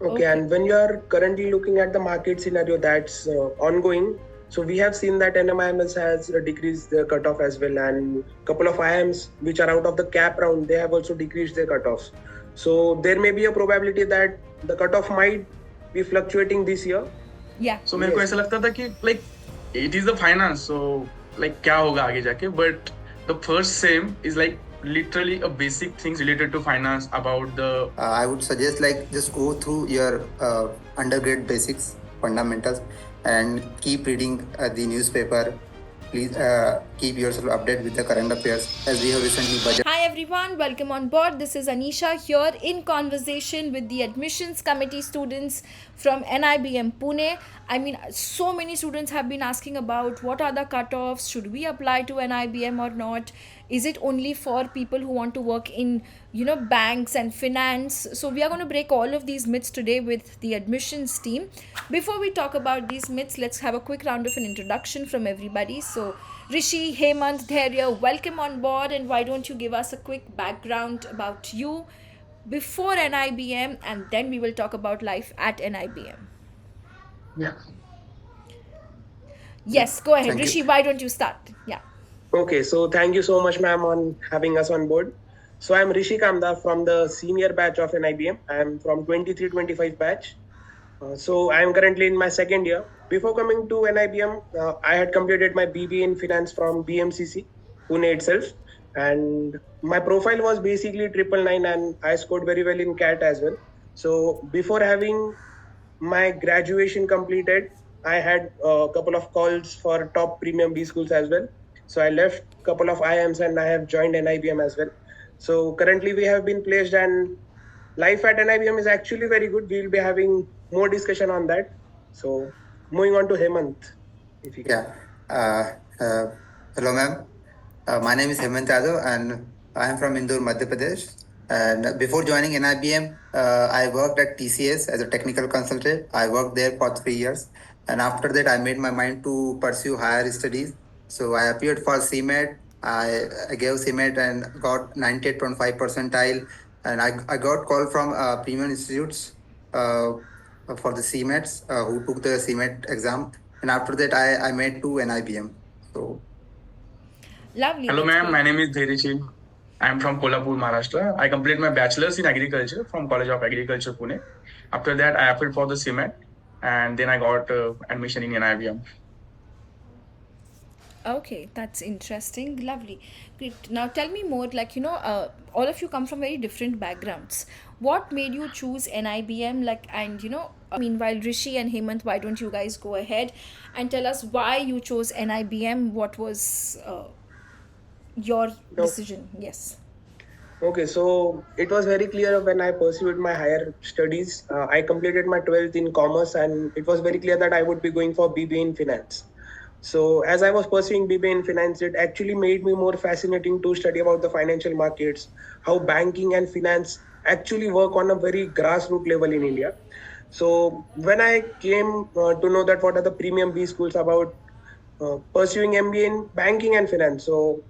Okay, and when you are currently looking at the market scenario that's ongoing, so we have seen that NMIMS has decreased their cutoff as well, and couple of IIMs which are out of the cap round, they have also decreased their cutoffs. So there may be a probability that the cutoff might be fluctuating this year. Yeah. So मेरे को ऐसा लगता था कि like it is the finance, so like क्या होगा आगे जाके, but the first sem is like literally a basic things related to finance about the. I would suggest like just go through your undergrad basics, fundamentals, and keep reading the newspaper. Please keep yourself updated with the current affairs as we have recently budget. Hi everyone, welcome on board. This is Anisha here in conversation with the admissions committee students from NIBM Pune. I mean, so many students have been asking about what are the cutoffs, should we apply to NIBM or not? Is it only for people who want to work in, banks and finance? So we are going to break all of these myths today with the admissions team. Before we talk about these myths, let's have a quick round of an introduction from everybody. So Rishi, Hemant, Dhairya, welcome on board, and why don't you give us a quick background about you before NIBM, and then we will talk about life at NIBM. Yeah. Yes, go ahead. Thank you. Rishi, why don't you start? Yeah. Okay, so thank you so much, ma'am, on having us on board. So I'm Rishi Kamdar from the senior batch of NIBM. I'm from 23-25 batch. So I'm currently in my second year. Before coming to NIBM, I had completed my BBA in finance from BMCC, Pune itself. And my profile was basically 999 and I scored very well in CAT as well. So before having my graduation completed, I had a couple of calls for top premium B schools as well. So I left a couple of IIMs and I have joined NIBM as well. So currently we have been placed, and life at NIBM is actually very good. We will be having more discussion on that. So moving on to Hemant. If you can. Hello, ma'am. My name is Hemant and I am from Indore, Madhya Pradesh. And before joining NIBM, I worked at TCS as a technical consultant. I worked there for 3 years. And after that, I made my mind to pursue higher studies. So I appeared for CMET. I gave CMET and got 98.5 percentile. And I got call from premium institutes for the CMETs who took the CMET exam. And after that, I made to NIBM. So, lovely. Hello, ma'am. My name is Dhairysheel. I am from Kolhapur, Maharashtra. I completed my bachelor's in agriculture from College of Agriculture, Pune. After that, I applied for the CMET, and then I got admission in NIBM. Okay, that's interesting. Lovely. Great. Now tell me more, all of you come from very different backgrounds. What made you choose NIBM? Meanwhile, Rishi and Hemant, why don't you guys go ahead and tell us why you chose NIBM? What was your decision? Yes. Okay, so it was very clear when I pursued my higher studies. I completed my 12th in commerce, and it was very clear that I would be going for BBA in finance. So as I was pursuing BBA in finance, it actually made me more fascinating to study about the financial markets, how banking and finance actually work on a very grassroots level in India. So when I came to know that what are the premium B schools about pursuing MBA in banking and finance, so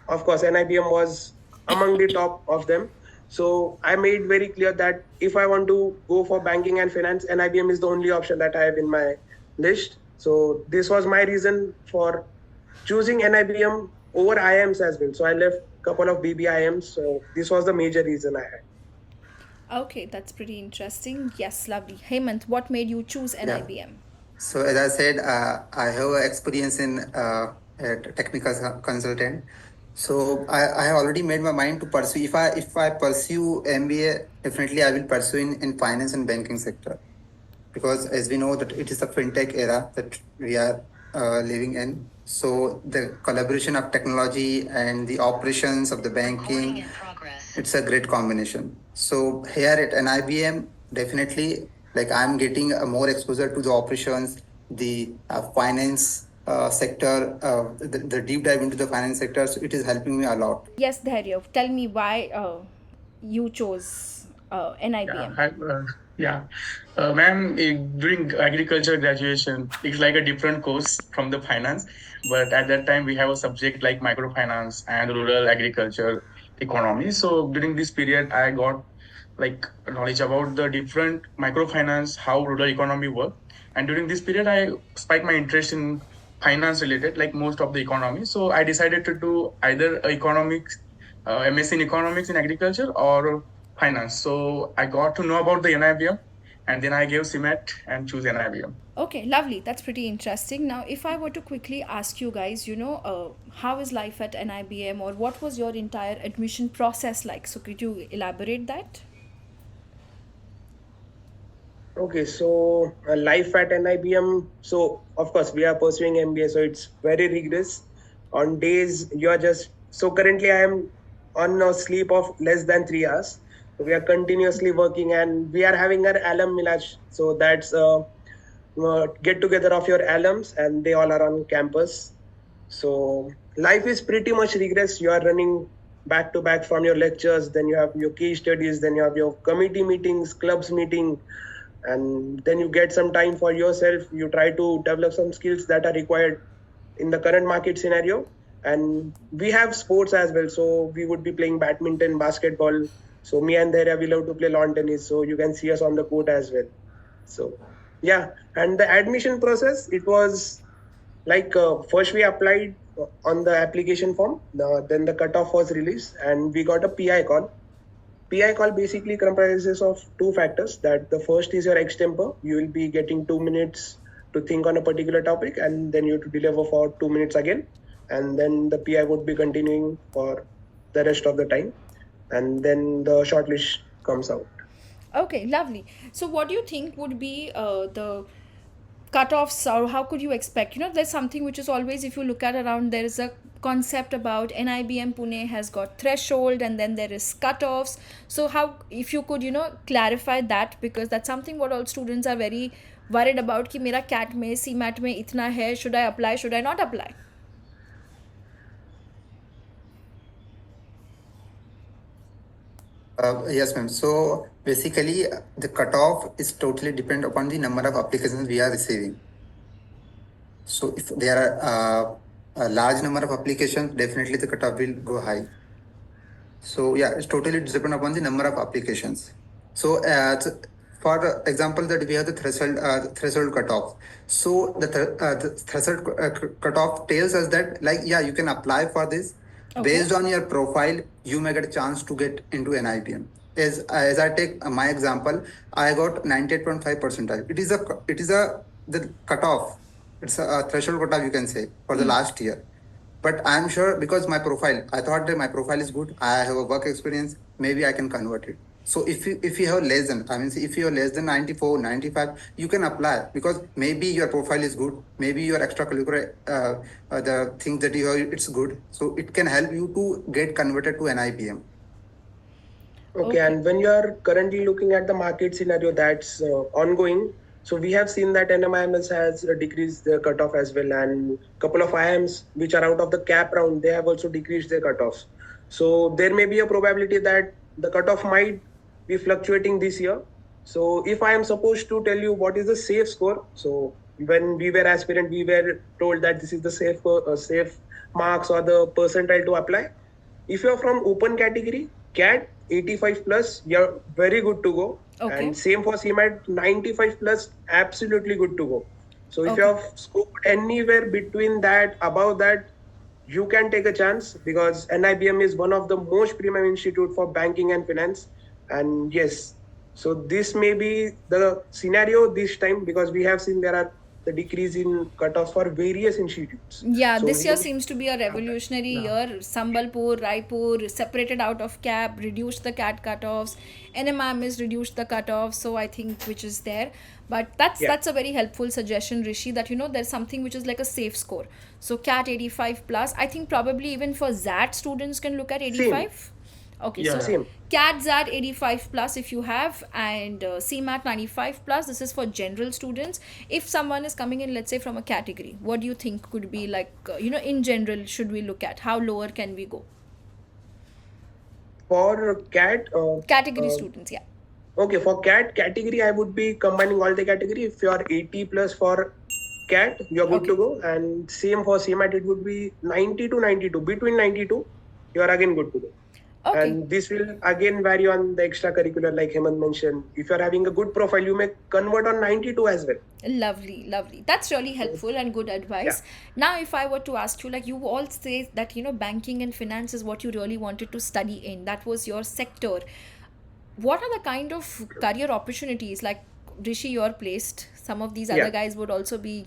of course NIBM was among the top of them. So I made very clear that if I want to go for banking and finance, NIBM is the only option that I have in my list. So this was my reason for choosing NIBM over IIMs as well. So I left a couple of BBIMs. So this was the major reason I had. Okay, that's pretty interesting. Yes, lovely. Hemant, what made you choose NIBM? Yeah. So as I said, I have experience in a technical consultant. So I have already made my mind to pursue. If I pursue MBA, definitely I will pursue in finance and banking sector, because as we know that it is a fintech era that we are living in. So the collaboration of technology and the operations of the banking, it's a great combination. So here at NIBM, definitely, like I'm getting a more exposure to the operations, the finance sector, the deep dive into the finance sector. So it is helping me a lot. Yes, Dhairya, tell me why you chose NIBM. Ma'am, during agriculture graduation, it's like a different course from the finance. But at that time, we have a subject like microfinance and rural agriculture economy. So during this period, I got like knowledge about the different microfinance, how rural economy work. And during this period, I spiked my interest in finance related, like most of the economy. So I decided to do either economics, MSc in economics in agriculture or finance. So I got to know about the NIBM, and then I gave CMAT and choose NIBM. Okay, lovely. That's pretty interesting. Now, if I were to quickly ask you guys, how is life at NIBM, or what was your entire admission process like? So, could you elaborate that? Okay, so life at NIBM. So of course we are pursuing MBA, so it's very rigorous. On days you are just so currently I am on a sleep of less than 3 hours. So we are continuously working, and we are having our alum milaj. So that's get together of your alums, and they all are on campus. So life is pretty much rigorous. You are running back to back from your lectures, then you have your case studies, then you have your committee meetings, clubs meeting, and then you get some time for yourself. You try to develop some skills that are required in the current market scenario. And we have sports as well, so we would be playing badminton, basketball. So me and Dhairya, we love to play lawn tennis, so you can see us on the court as well. So yeah, and the admission process, it was like first we applied on the application form, then the cutoff was released, and we got a PI call. PI call basically comprises of two factors. That the first is your extempo. You will be getting 2 minutes to think on a particular topic, and then you have to deliver for 2 minutes again. And then the PI would be continuing for the rest of the time. And then the shortlist comes out. Okay, lovely. So, what do you think would be the cutoffs, or how could you expect? There's something which is always, if you look at around, there is a concept about NIBM Pune has got threshold, and then there is cutoffs. So, how, if you could, clarify that, because that's something what all students are very worried about. Ki mera CAT mein, CMAT mein itna hai, should I apply, should I not apply? Yes, ma'am. So basically, the cutoff is totally depend upon the number of applications we are receiving. So if there are a large number of applications, definitely the cutoff will go high. So yeah, it's totally depend upon the number of applications. So for example, that we have the threshold cutoff. So the threshold cutoff tells us that, like, yeah, you can apply for this. Okay. Based on your profile, you may get a chance to get into an IBM. As I take my example, I got 98.5 percentile. It is the cutoff. It's a threshold cutoff, you can say, for the last year. But I'm sure, because my profile, I thought that my profile is good. I have a work experience. Maybe I can convert it. So if you have less than, if you have less than 94, 95, you can apply, because maybe your profile is good. Maybe your extracurricular, the things that you have, it's good. So it can help you to get converted to an IBM. Okay, and when you are currently looking at the market scenario that's ongoing, so we have seen that NMIMS has decreased their cutoff as well, and couple of IIMs which are out of the cap round, they have also decreased their cutoffs. So there may be a probability that the cutoff might be fluctuating this year. So if I am supposed to tell you what is the safe score, so when we were aspirant, we were told that this is the safe marks or the percentile to apply. If you are from open category, CAT 85 plus, you're very good to go. Okay. And same for CMAT 95 plus, absolutely good to go. So if Okay. you have scored anywhere between that, above that, you can take a chance, because NIBM is one of the most premium institute for banking and finance. And yes, so this may be the scenario this time, because we have seen there are the decrease in cutoffs for various institutes. Yeah, So this year seems to be a revolutionary year. Sambalpur, Raipur separated out of cap, reduced the CAT cutoffs. NMIMS reduced the cutoffs. So I think which is there. But that's a very helpful suggestion, Rishi, that there's something which is like a safe score. So CAT 85 plus. I think probably even for ZAT students can look at 85. Okay, Yeah. so Same. CAT ZAT 85 plus if you have, and CMAT 95 plus. This is for general students. If someone is coming in, let's say from a category, what do you think could be like, in general, should we look at? How lower can we go? For CAT, Category students, yeah. okay, for CAT category, I would be combining all the category. If you are 80 plus for CAT, you're good to go. And same for CMAT, it would be 90 to 92. Between 92, you are again good to go. Okay. And this will again vary on the extracurricular, like Hemant mentioned. If you're having a good profile, you may convert on 92 as well. Lovely, lovely. That's really helpful and good Yeah. advice. Now, if I were to ask you, like you all say that, banking and finance is what you really wanted to study in, that was your sector. What are the kind of career opportunities, like Rishi, you're placed? Some of these Yeah. other guys would also be,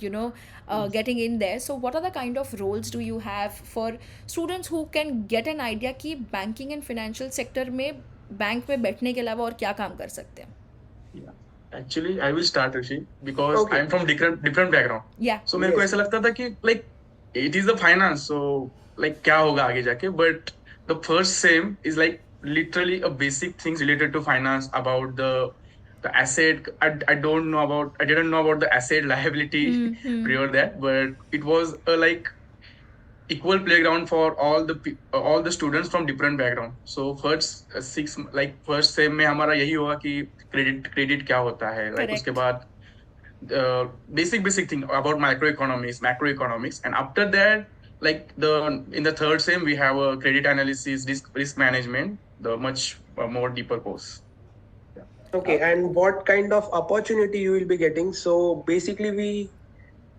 getting in there. So, what are the kind of roles do you have for students who can get an idea कि banking and financial sector में bank में बैठने के अलावा और क्या काम कर सकते हैं? Yeah. Actually, I will start, Rishi, because Okay. I'm from different background. Yeah. So मेरे को Yes. ऐसा लगता था कि like it is the finance, so like क्या होगा आगे जाके, but the first sem is like literally a basic things related to finance about the asset. I didn't know about the asset liability prior that, but it was like equal playground for all the students from different background. So first sem में हमारा यही हुआ कि credit क्या होता है, like Correct. उसके बाद basic thing about macroeconomics, and after that, like in the third sem we have a credit analysis, risk management, the much more deeper course. Okay, and what kind of opportunity you will be getting? So basically, we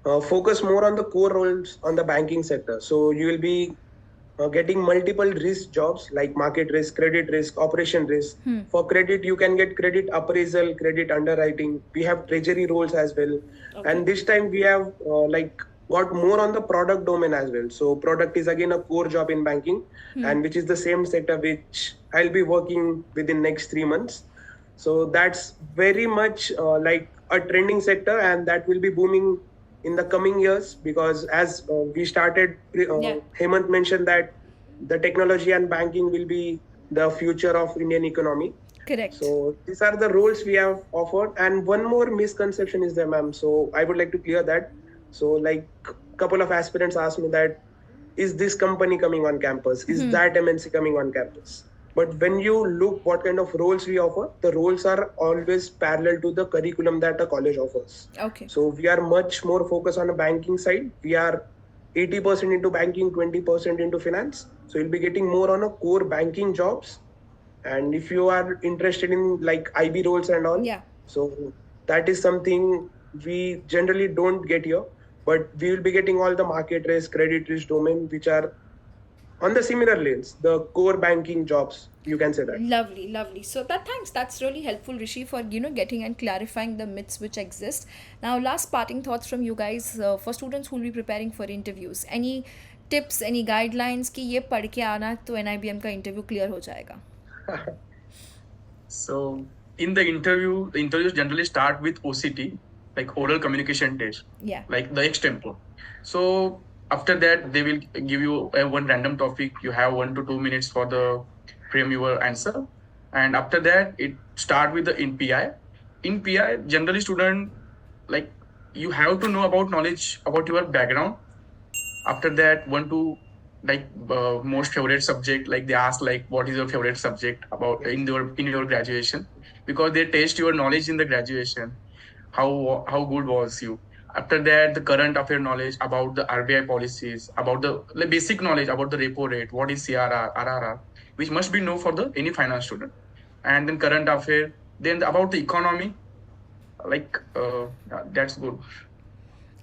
focus more on the core roles on the banking sector. So you will be getting multiple risk jobs like market risk, credit risk, operation risk. For credit, you can get credit appraisal, credit underwriting. We have treasury roles as well. And this time we have got more on the product domain as well. So product is again a core job in banking, and which is the same sector which I'll be working within next 3 months. So that's very much like a trending sector, and that will be booming in the coming years, because as we started, Yeah. Hemant mentioned that the technology and banking will be the future of Indian economy. Correct. So these are the roles we have offered. And one more misconception is there, ma'am. So I would like to clear that. So like couple of aspirants asked me that, is this company coming on campus? Is that MNC coming on campus? But when you look what kind of roles we offer, the roles are always parallel to the curriculum that the college offers. Okay. So we are much more focused on the banking side. We are 80% into banking, 20% into finance. So you'll be getting more on a core banking jobs. And if you are interested in like IB roles and all, Yeah. so that is something we generally don't get here. But we will be getting all the market risk, credit risk domain, which are on the similar lanes, the core banking jobs, you can say that. Lovely, lovely. So thanks. That's really helpful, Rishi, for getting and clarifying the myths which exist. Now, last parting thoughts from you guys for students who will be preparing for interviews. Any tips, any guidelines कि ये पढ़ के आना तो NIBM का interview clear हो जाएगा? So in the interviews generally start with OCT, like oral communication test. Yeah. Like the extempo. So after that, they will give you one random topic. You have 1 to 2 minutes for the frame your answer, and after that, it start with the in PI. In PI, generally student, like you have to know about knowledge about your background. After that, one to like most favorite subject. Like they ask like what is your favorite subject about in your graduation, because they test your knowledge in the graduation. How good was you? After that, the current affair knowledge about the RBI policies, about the basic knowledge about the repo rate, what is CRR, RRR, which must be known for the any finance student. And then current affair, then about the economy, like that's good.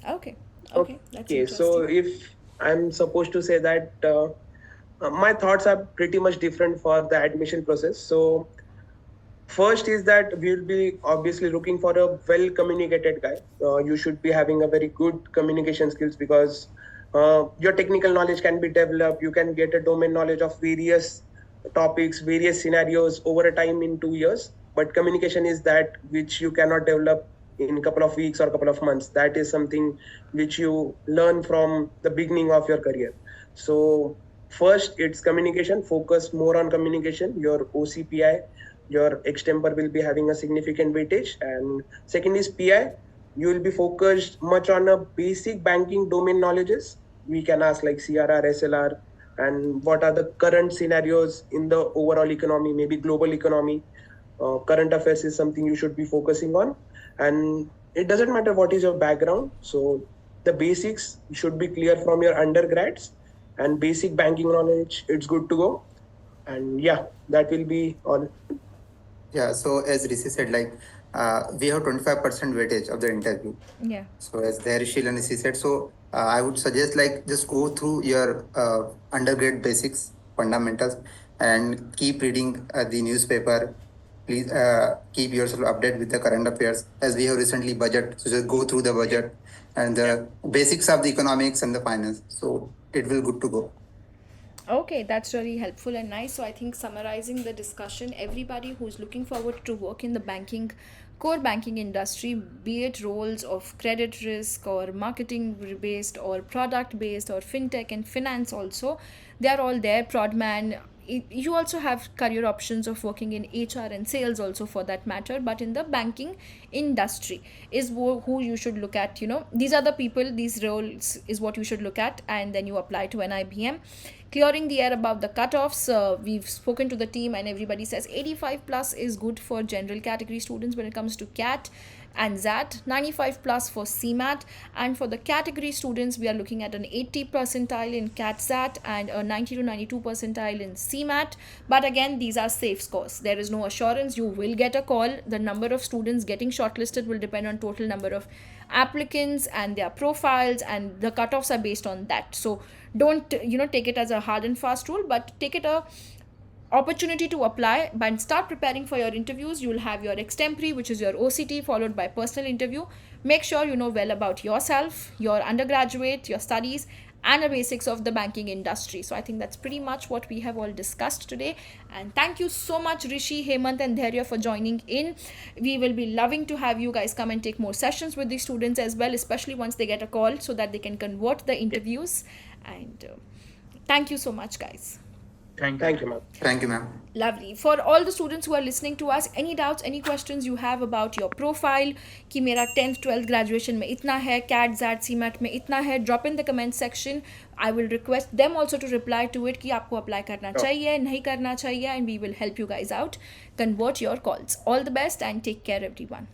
Okay. Okay. That's Okay, interesting. so if I'm supposed to say that my thoughts are pretty much different for the admission process. So first is that we will be obviously looking for a well communicated guy. You should be having a very good communication skills, because your technical knowledge can be developed. You can get a domain knowledge of various topics, various scenarios over a time in 2 years. But communication is that which you cannot develop in a couple of weeks or a couple of months. That is something which you learn from the beginning of your career. So first, it's communication. Focus more on communication. Your OCPI, your extemper will be having a significant weightage. And second is PI. You will be focused much on a basic banking domain knowledges. We can ask like CRR, SLR, and what are the current scenarios in the overall economy, maybe global economy. Current affairs is something you should be focusing on. And it doesn't matter what is your background. So the basics should be clear from your undergrads, and basic banking knowledge, it's good to go. And yeah, that will be all. Yeah, so as Rishi said, like we have 25% weightage of the interview. Yeah. So as Dhairysheel and Rishi said, so I would suggest like just go through your undergrad basics, fundamentals, and keep reading the newspaper. Please keep yourself updated with the current affairs. As we have recently budget, so just go through the budget and the basics of the economics and the finance. So it will good to go. Okay, that's really helpful and nice. So I think summarizing the discussion, everybody who's looking forward to work in the banking, core banking industry, be it roles of credit risk or marketing based or product based or fintech and finance also, they are all there. Prodman. You also have career options of working in HR and sales also for that matter, but in the banking industry is who you should look at. These are the people, these roles is what you should look at, and then you apply to NIBM. Clearing the air about the cutoffs, we've spoken to the team and everybody says 85 plus is good for general category students when it comes to CAT and ZAT, 95 plus for CMAT, and for the category students we are looking at an 80 percentile in CAT ZAT and a 90 to 92 percentile in CMAT. But again, these are safe scores. There is no assurance you will get a call. The number of students getting shortlisted will depend on total number of applicants and their profiles, and the cutoffs are based on that. So don't take it as a hard and fast rule, but take it a opportunity to apply and start preparing for your interviews. You'll have your extempore, which is your OCT, followed by personal interview. Make sure you know well about yourself, your undergraduate, your studies, and the basics of the banking industry. So I think that's pretty much what we have all discussed today. And thank you so much, Rishi, Hemant, and Dhairya for joining in. We will be loving to have you guys come and take more sessions with the students as well, especially once they get a call so that they can convert the interviews. And thank you so much, guys. Thank you, ma'am. Thank you, ma'am. Lovely. For all the students who are listening to us, any doubts, any questions you have about your profile, कि मेरा 10th 12th graduation में इतना है, CAT ZAT CMAT में इतना है, drop in the comment section. I will request them also to reply to it कि आपको apply करना चाहिए, नहीं करना चाहिए, and we will help you guys out. Convert your calls. All the best and take care, everyone.